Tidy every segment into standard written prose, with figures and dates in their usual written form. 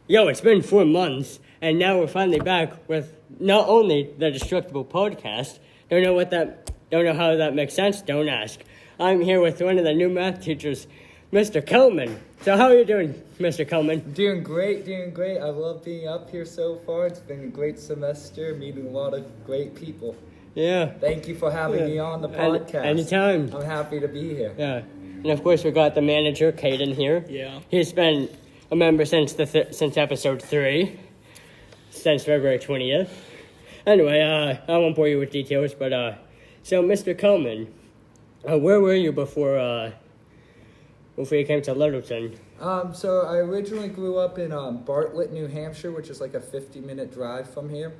Yo, it's been 4 months, and now we're finally back with not only the Destructible Podcast. Don't know how that makes sense. Don't ask. I'm here with one of the new math teachers, Mr. Collin. So how are you doing, Mr. Collin? Doing great. I love being up here so far. It's been a great semester, meeting a lot of great people. Yeah. Thank you for having me on the podcast. Anytime. I'm happy to be here. Yeah. And of course, we got the manager, Caden, here. Yeah. He's been a member since episode 3, since February 20th. Anyway, I won't bore you with details, but so Mr. Collin, where were you before you came to Littleton? So I originally grew up in Bartlett, New Hampshire, which is like a 50-minute drive from here.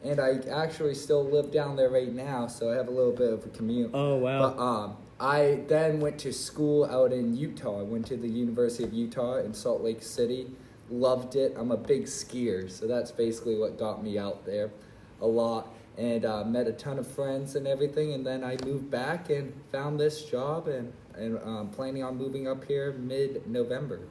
And I actually still live down there right now, so I have a little bit of a commute. Oh, wow. But I then went to school out in Utah. I went to the University of Utah in Salt Lake City. Loved it. I'm a big skier, so that's basically what got me out there a lot. And met a ton of friends and everything. And then I moved back and found this job and planning on moving up here mid-November.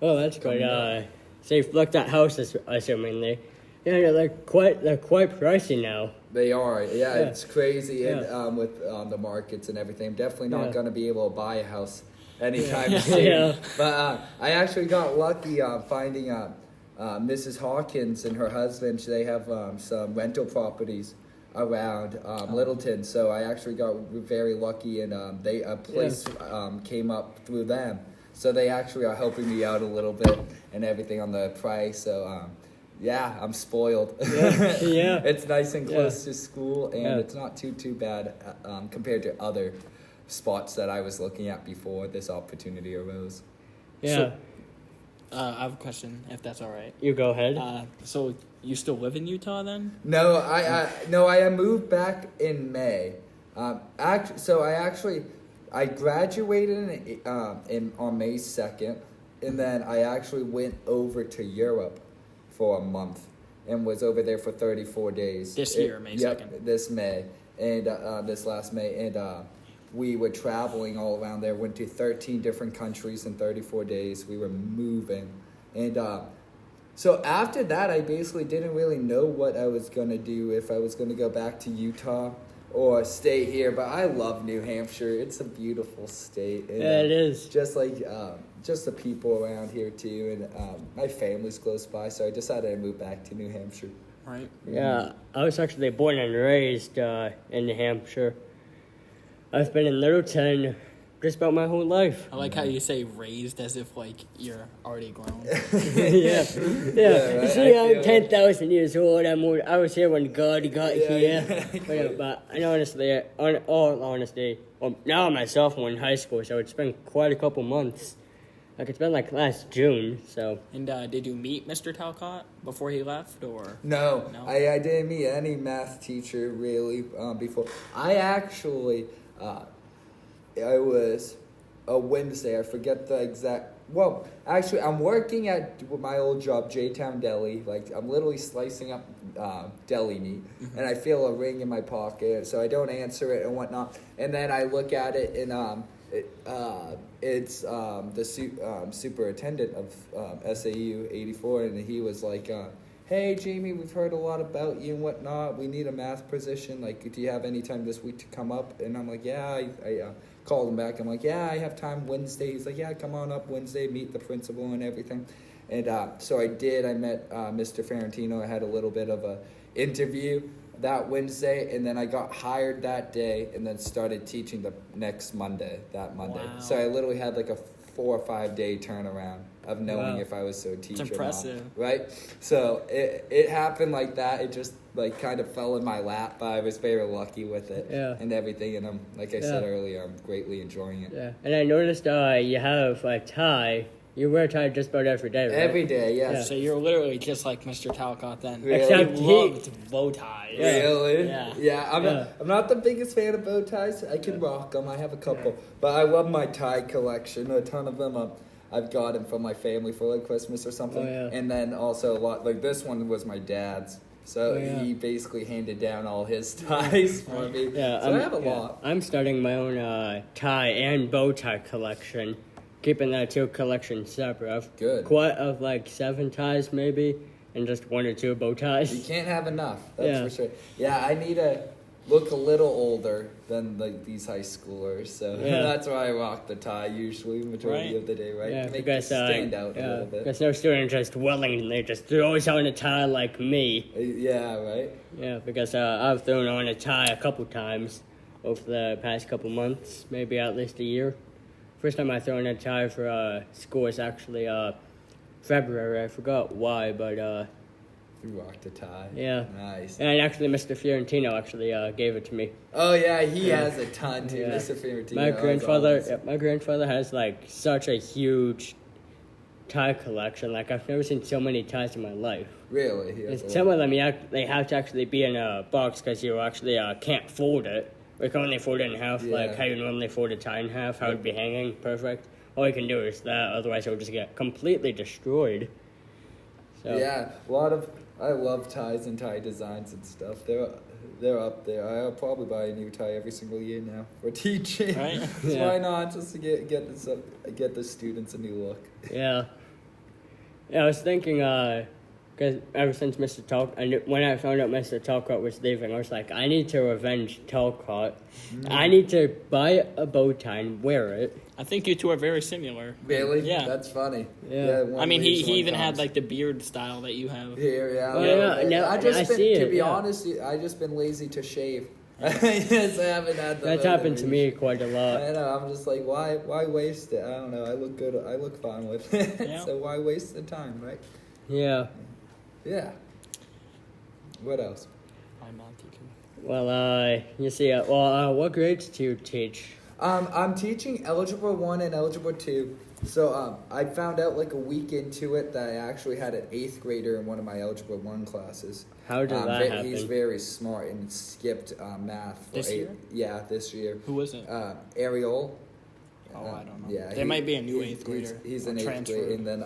Oh, that's good. So you've looked at houses, assumingly. Yeah, they're quite pricey now. They are, yeah. It's crazy, Yeah. and with the markets and everything. I'm definitely not going to be able to buy a house anytime Yeah. soon. Yeah. But I actually got lucky finding Mrs. Hawkins and her husband. They have some rental properties around Littleton, so I actually got very lucky, and a place came up through them. So they actually are helping me out a little bit and everything on the price. So. Yeah, I'm spoiled. Yeah. It's nice and close to school, and it's not too bad compared to other spots that I was looking at before this opportunity arose. Yeah. So, I have a question, if that's all right. You go ahead. So you still live in Utah then? No, I moved back in May. I graduated on May 2nd, and then I actually went over to Europe for a month and was over there for 34 days. This year, May 2nd. Yep, this May, and this last May, and we were traveling all around there, went to 13 different countries in 34 days. We were moving, and so after that, I basically didn't really know what I was going to do, if I was going to go back to Utah or stay here, but I love New Hampshire. It's a beautiful state. And, yeah, it is. Just the people around here too, and my family's close by, so I decided to move back to New Hampshire. Right. Yeah, I was actually born and raised in New Hampshire. I've been in Littleton just about my whole life. I like how you say raised as if, like, you're already grown. Yeah. Right? You see, I'm 10,000 years old. I was here when God got here. But honestly, all honesty, well, now I'm a sophomore in high school, so it's been quite a couple months. Like, it's been like last June, so. And did you meet Mr. Talcatt before he left, or? No? I didn't meet any math teacher really before. I actually, I was a Wednesday. I forget the exact. Well, actually, I'm working at my old job, J-Town Deli. Like, I'm literally slicing up deli meat, and I feel a ring in my pocket, so I don't answer it and whatnot. And then I look at it, and it's the superintendent of SAU 84, and he was like, hey, Jamie, we've heard a lot about you and whatnot. We need a math position. Like, do you have any time this week to come up? And I'm like, yeah. I called him back. I'm like, yeah, I have time Wednesday. He's like, yeah, come on up Wednesday, meet the principal and everything. And so I did. I met Mr. Ferrantino. I had a little bit of a interview that Wednesday, and then I got hired that day, and then started teaching the next Monday. Wow. So I literally had like a 4 or 5 day turnaround of knowing if I was so teacher. It's impressive, or not, right? So it happened like that. It just like kind of fell in my lap, but I was very lucky with it and everything. And like I said earlier, I'm greatly enjoying it. Yeah, and I noticed you have a tie. You wear a tie just about every day, right? Every day, yes. Yeah. So you're literally just like Mr. Talcott then. Really? Except he loved bow ties. Really? Yeah. I'm not the biggest fan of bow ties. I can rock them. I have a couple. But I love my tie collection. A ton of them I've gotten from my family for like Christmas or something. Oh, yeah. And then also a lot, like this one was my dad's. So he basically handed down all his ties for me. Yeah, so I have a lot. I'm starting my own tie and bow tie collection. keeping the two collections separate. I've Good. quite of like 7 ties maybe, and just 1 or 2 bow ties. You can't have enough. That's Yeah. for sure. Yeah, I need to look a little older than like these high schoolers, so Yeah. that's why I rock the tie usually majority Right. of the day, right? Yeah, To make because it stand out a little bit. because no student just willingly just throws on a tie like me. Yeah, right. Yeah, because I've thrown on a tie a couple times over the past couple months, maybe at least a year. First time I thrown a tie for school was actually February. I forgot why, but You rocked the tie. yeah. Nice. And actually, Mr. Fiorentino actually gave it to me. Oh yeah, he has a ton too. Yeah. Mr. Fiorentino. My That's grandfather, awesome. my grandfather has like such a huge tie collection. Like I've never seen so many ties in my life. Really? He has And a some lot. of them, they have to actually be in a box because you actually can't fold it. We can only fold it in half, Yeah. like how you normally fold a tie in half, how it'd be hanging perfect. All you can do is that, otherwise it would just get completely destroyed. So, Yeah, I love ties and tie designs and stuff. They're up there. I'll probably buy a new tie every single year now for teaching. Right? So Yeah. why not just to get the students a new look? Yeah. Yeah, I was thinking, because ever since when I found out Mr. Talcatt was leaving, I was like, I need to revenge Talcatt. I need to buy a bow tie and wear it. I think you two are very similar. Really? Yeah. That's funny. Yeah. one I mean, leaves, he one even had comes. like the beard style that you have. Here, yeah. Oh, yeah. yeah, no, I just I been, see to it, be yeah. honest, I just been lazy to shave. Yes, I haven't had the That's happened to motivation. me quite a lot. I know. I'm just like, why waste it? I don't know. I look good. I look fine with it. Yeah. So why waste the time, right? Yeah. Yeah. What else? I'm not teaching. Well, you see, what grades do you teach? I'm teaching Algebra 1 and Algebra 2. So I found out like a week into it that I actually had an 8th grader in one of my Algebra 1 classes. How did that happen? He's very smart and skipped math. For This year? Yeah, this year. Who was it? Ariel. Oh, I don't know. Yeah, There might be a new 8th he's- grader. He's A an 8th transfer. grade, and then,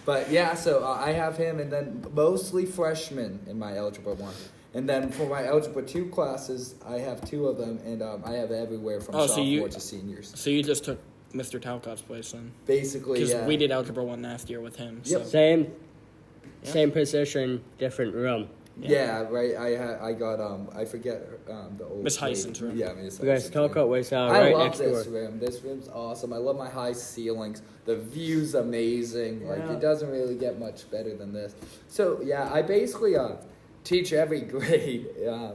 but yeah. So I have him, and then mostly freshmen in my Algebra 1. And then for my Algebra 2 classes, I have 2 of them, and I have everywhere from Oh, so you- sophomore to seniors. So you just took Mr. Talcott's place then? Basically, Because yeah. we did Algebra 1 last year with him. Yep. So. Same Yeah. position, different room. Yeah, right. I got I forget the old Miss lady. Heisen's room. Yeah, Miss Because Heisen's room. Talcatt was I right love next this door. room. This room's awesome. I love my high ceilings. The view's amazing. Like Yeah. it doesn't really get much better than this. So yeah, I basically teach every grade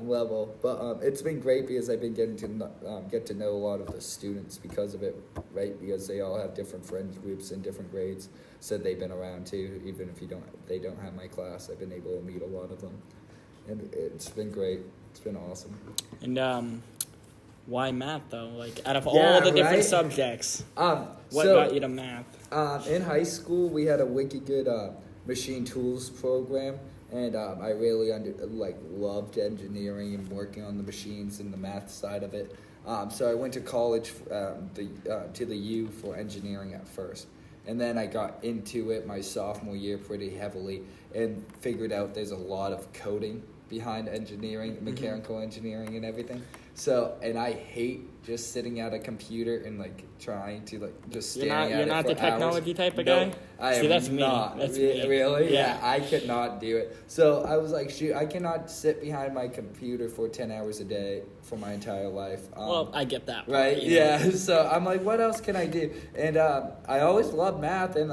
level, but it's been great because I've been getting to get to know a lot of the students because of it, right? Because they all have different friends groups in different grades. So they've been around too, even if they don't have my class. I've been able to meet a lot of them, and it's been great. It's been awesome. And why math though? Like out of Yeah, all the different right? subjects, what So, got you to math? in high school, we had a wicked good machine tools program, and I really loved engineering and working on the machines and the math side of it. So I went to college, to the U for engineering at first, and then I got into it my sophomore year pretty heavily, and figured out there's a lot of coding behind engineering, mechanical engineering, and everything. So, and I hate just sitting at a computer and like trying to just You're staring not, at you're it not for the technology hours. type of No, guy? I See, am that's me. not. That's me. Really? Yeah. I could not do it. So I was like, shoot, I cannot sit behind my computer for 10 hours a day for my entire life. Well, I get that. part, Right? you know? Yeah. So I'm like, what else can I do? And I always loved math, and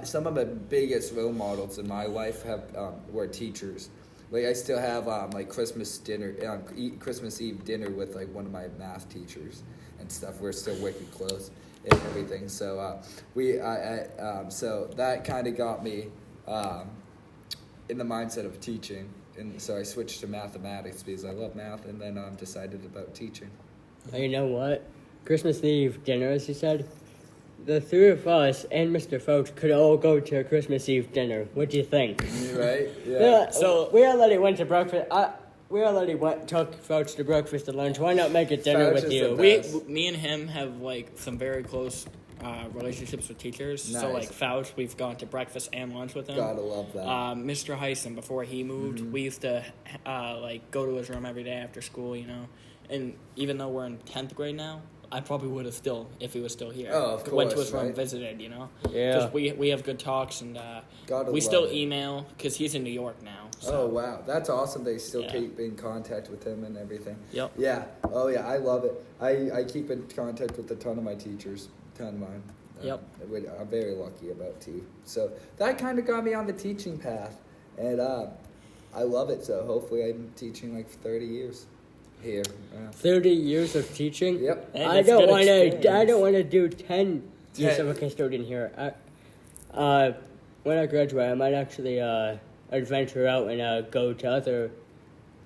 some of the biggest role models in my life were teachers. Like I still have like Christmas Eve dinner with like one of my math teachers and stuff. We're still wicked close and everything. So so that kind of got me in the mindset of teaching, and so I switched to mathematics because I love math, and then decided about teaching. Oh, you know what? Christmas Eve dinner, as you said. The 3 of us and Mr. Folks could all go to a Christmas Eve dinner. What do you think? Right? Yeah. Yeah, So- we already went to breakfast. We already took Folks to breakfast and lunch. Why not make a dinner Folks with is you? the best. Me and him have like some very close relationships with teachers. So Nice. like Fouch, we've gone to breakfast and lunch with him. Gotta love that. Mr. Heisen, before he moved, we used to like go to his room every day after school, you know. And even though we're in 10th grade now, I probably would have still, if he was still here. Oh, of Went to course, his room, right? visited, you know? Yeah. Because we have good talks, and Gotta we love still it. email, because he's in New York now. So. Oh wow, that's awesome. They still Yeah. keep in contact with him and everything. Yep. Yeah. Oh yeah, I love it. I keep in contact with a ton of my teachers, ton of mine. Yep. Which I'm very lucky about too. So that kind of got me on the teaching path, and I love it. So hopefully I'm teaching like for 30 years here. 30 years of teaching. Yep. Hey, I that's don't good want to. I experience. don't want to do 10 years 10. of a custodian here. When I graduate, I might actually adventure out and go to other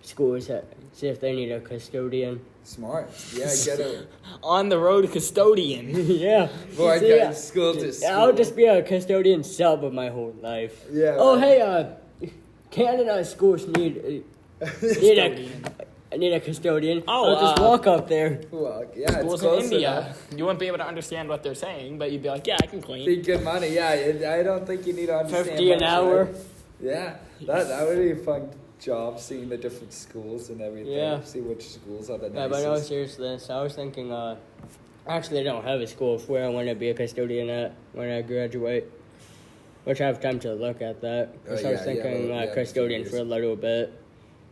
schools see if they need a custodian. Smart. Yeah, get it. On the road custodian. Yeah. Boy, I See, got school to school. I'll just be a custodian sub of my whole life. Yeah. Oh, right. hey, Canada schools need Custodian. a custodian. Oh, I'll just walk up there. Well, yeah, it's Schools in close India. enough. You wouldn't be able to understand what they're saying, but you'd be like, yeah, I can clean. Be good money. Yeah, I don't think you need to understand 50 an much, hour. right? Yeah, that would be a fun job, seeing the different schools and everything. Yeah. See which schools are the Yeah, but no, nicest. seriously, so I was thinking, actually I don't have a school of where I want to be a custodian at when I graduate, which I have time to look at that. Because I was thinking custodian for a little bit.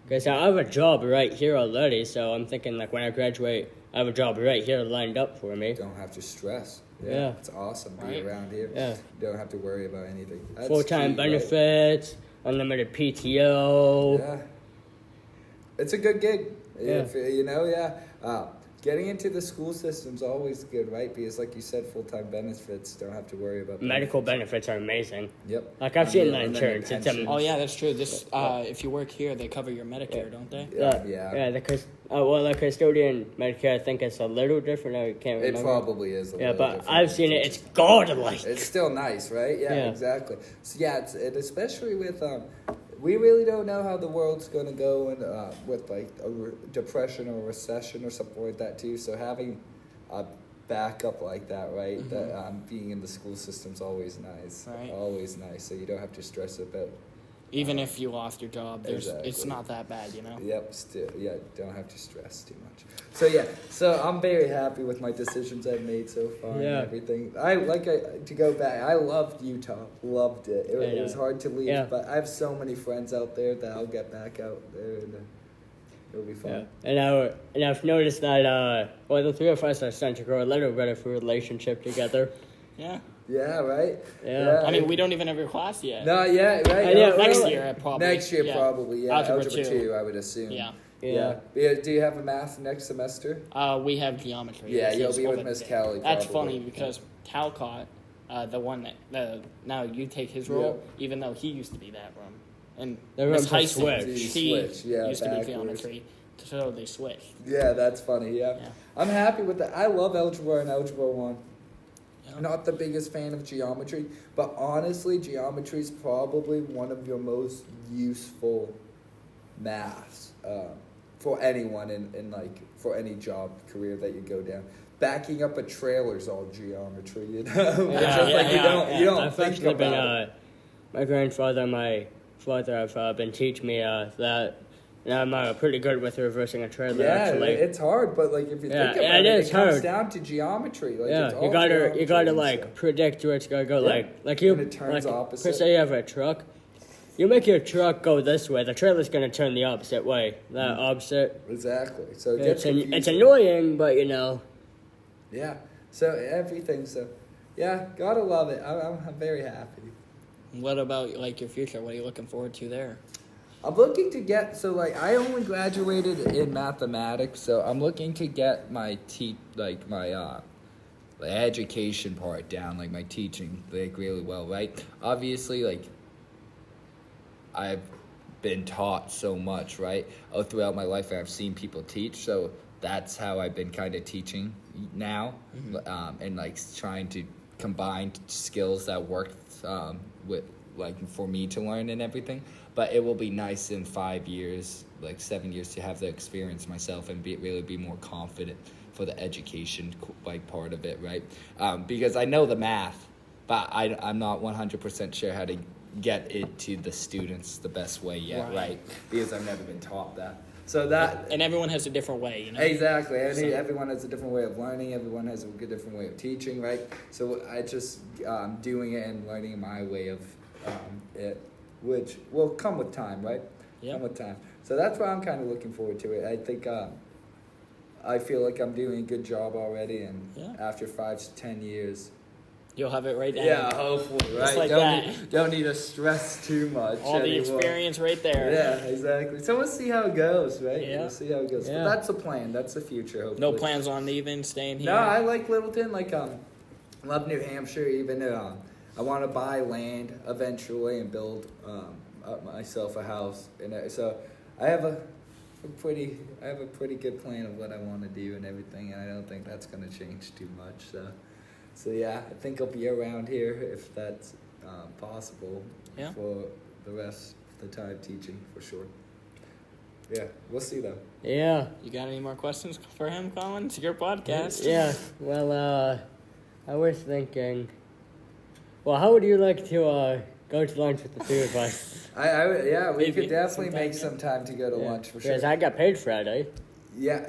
Because I have a job right here already, so I'm thinking like when I graduate, I have a job right here lined up for me. Don't have to stress. Yeah. It's awesome being Right. around here. Yeah. You don't have to worry about anything. That's Full-time key, right? benefits, unlimited PTO. Yeah. It's a good gig. Yeah. If, you know, yeah. Getting into the school system's always good, right? Because like you said, full-time benefits, don't have to worry about Medical benefits are amazing. Yep. Like I've seen Yeah, the and then insurance. the It's pension. Oh, yeah, that's true. This, if you work here, they cover your Medicare, don't they? Yeah. the custodian Medicare, I think it's a little different. I can't remember. It probably is. Yeah, but different I've than seen it. teaching. It's godlike. It's still nice, right? Yeah, Yeah. exactly. So yeah, and especially with we really don't know how the world's gonna go, and with like a depression or recession or something like that too. So having a backup like that, right? Mm-hmm. That being in the school system's always nice. Right. Always nice. So you don't have to stress about. Even if you lost your job, it's Exactly. not that bad, you know? Yep. Still, yeah. Don't have to stress too much. So yeah. So I'm very happy with my decisions I've made so far Yeah. and everything. To go back. I loved Utah. Loved it. It was hard to leave, Yeah. but I have so many friends out there that I'll get back out there, and it'll be fun. Yeah. And I've noticed that the three of us are starting to grow a little bit of a relationship together. Yeah. Yeah. Right. Yeah. I mean, we don't even have your class yet. Not yet, right? I know, Oh, Next really? year, probably. Next year, Yeah. probably. Yeah. Algebra Algebra 2. 2, I would assume. Yeah. Yeah. Do you have a math next semester? We have geometry. Yeah, This you'll is be with over Miss there. Kelly, That's probably. funny because Talcatt, the one that now you take his role, even though he used to be that room, and The Miss rooms have Heisen, switched. she Switched, yeah, used to be backwards. geometry, so they switched. Yeah, that's funny. Yeah. Yeah. I'm happy with that. I love Algebra and Algebra 1. Yeah. Not the biggest fan of geometry, but honestly, geometry is probably one of your most useful maths for anyone in like for any job career that you go down. Backing up a trailer's all geometry, you know. It's just like you don't I've think actually been about it. my grandfather, my father have been teaching me that. And I'm pretty good with reversing a trailer. Yeah, actually. it's hard, but like if you Yeah, think about it is it comes hard. down to geometry. Like, Yeah, it's all you gotta geometry like and stuff. predict where it's gonna go. Yeah. Like you And it turns like opposite. per se you have a truck. You make your truck go this way, the trailer's gonna turn the opposite way. That opposite. Exactly. So it It's gets confusing. it's annoying, but you know. Yeah. So everything. So yeah, gotta love it. I'm very happy. What about like your future? What are you looking forward to there? I'm looking to get I only graduated in mathematics, so I'm looking to get my my education part down, like my teaching really well, right? Obviously, I've been taught so much, right? Throughout my life, I've seen people teach, so that's how I've been kind of teaching now, and trying to combine skills that worked with for me to learn and everything. But it will be nice in 5 years, 7 years, to have the experience myself and really be more confident for the education part of it, right? Because I know the math, but I'm not 100% sure how to get it to the students the best way yet, right? Because I've never been taught that. So that and everyone has a different way, you know. exactly. So- Everyone has a different way of learning. Everyone has a different way of teaching, right? So I just doing it and learning my way of it, which will come with time, right? Yeah. Come with time. So that's why I'm kind of looking forward to it. I think I feel like I'm doing a good job already, and after 5 to 10 years. You'll have it right down. Yeah, hopefully, right? Just like that. Don't need to stress too much. All the anymore. experience right there. Yeah, exactly. So we'll see how it goes, right? Yeah. We'll see how it goes. Yeah. But that's the plan. That's the future, hopefully. No plans on leaving, staying here? No, I like Littleton. Love New Hampshire. Even I want to buy land eventually and build up myself a house. And so I have a pretty good plan of what I want to do and everything. And I don't think that's going to change too much. So yeah, I think I'll be around here if that's possible for the rest of the time teaching for sure. Yeah, we'll see though. Yeah. You got any more questions for him, Collin? It's your podcast. Yeah. Well, I was thinking. Well, how would you like to go to lunch with the two of us? We Maybe could definitely sometime, make some time to go to lunch for sure. Because I got paid Friday. Yeah,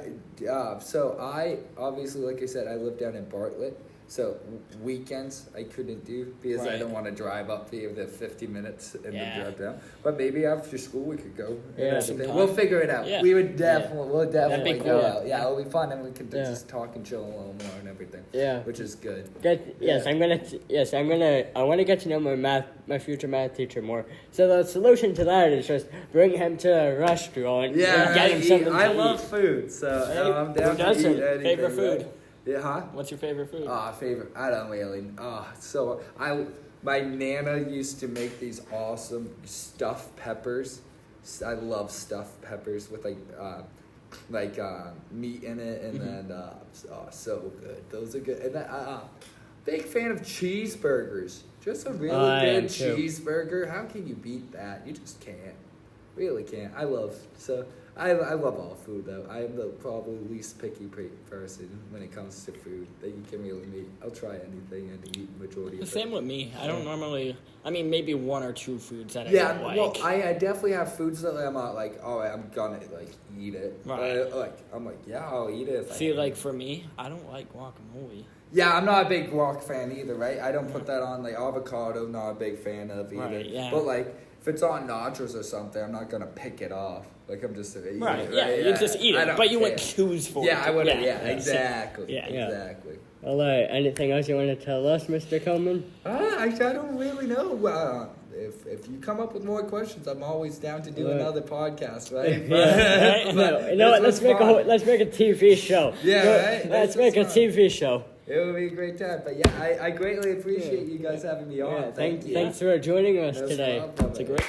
so I obviously, like I said, I live down in Bartlett. So weekends I couldn't do because I Right. don't want to drive up here the 50 minutes and Yeah. then drive down. But maybe after school we could go. Yeah. Sometime. We'll figure it out. Yeah. We'll definitely cool. go out. Yeah, it'll be fun and we can Yeah. just talk and chill a little more and everything. Yeah. Which is good. Yes, I want to get to know my future math teacher more. So the solution to that is just bring him to a restaurant Yeah, and get him something I to love eat. food, so Hey, I'm down who to doesn't? eat anything. Favorite food? Right? Yeah, huh? What's your favorite food? Favorite. I don't really. My nana used to make these awesome stuffed peppers. I love stuffed peppers with meat in it, and then so good. Those are good. And then big fan of cheeseburgers. Just a really I am good too. cheeseburger. How can you beat that? You just can't. Really can't. I love all food though. I am the probably least picky person when it comes to food that you can really meet. I'll try anything and eat majority The of it. same with me. I don't normally. I mean, maybe one or two foods that I Yeah, don't like. well, I definitely have foods that I'm not like, oh, I'm gonna eat it. Right. But, I'm like, yeah, I'll eat it. If I See, can. like for me, I don't like guacamole. Yeah, I'm not a big guac fan either, right? I don't put that on avocado. Not a big fan of either. Right, yeah. But if it's on nachos or something, I'm not gonna pick it off. I'm just gonna eat Right. it. Yeah. You just eat I it, don't but you care. wouldn't choose for Yeah, it. I wouldn't. Yeah. Exactly. Yeah. Exactly. Well, anything else you want to tell us, Mr. Coleman? I don't really know. If you come up with more questions, I'm always down to do Right. another podcast, right? Yeah. No, you know what? Let's make a TV show. Yeah, No, right? Let's This make a was fun. TV show. It would be a great time. But yeah, I greatly appreciate you guys having me on. Yeah, Thank you. Thanks for joining us No today. problem. It's a great.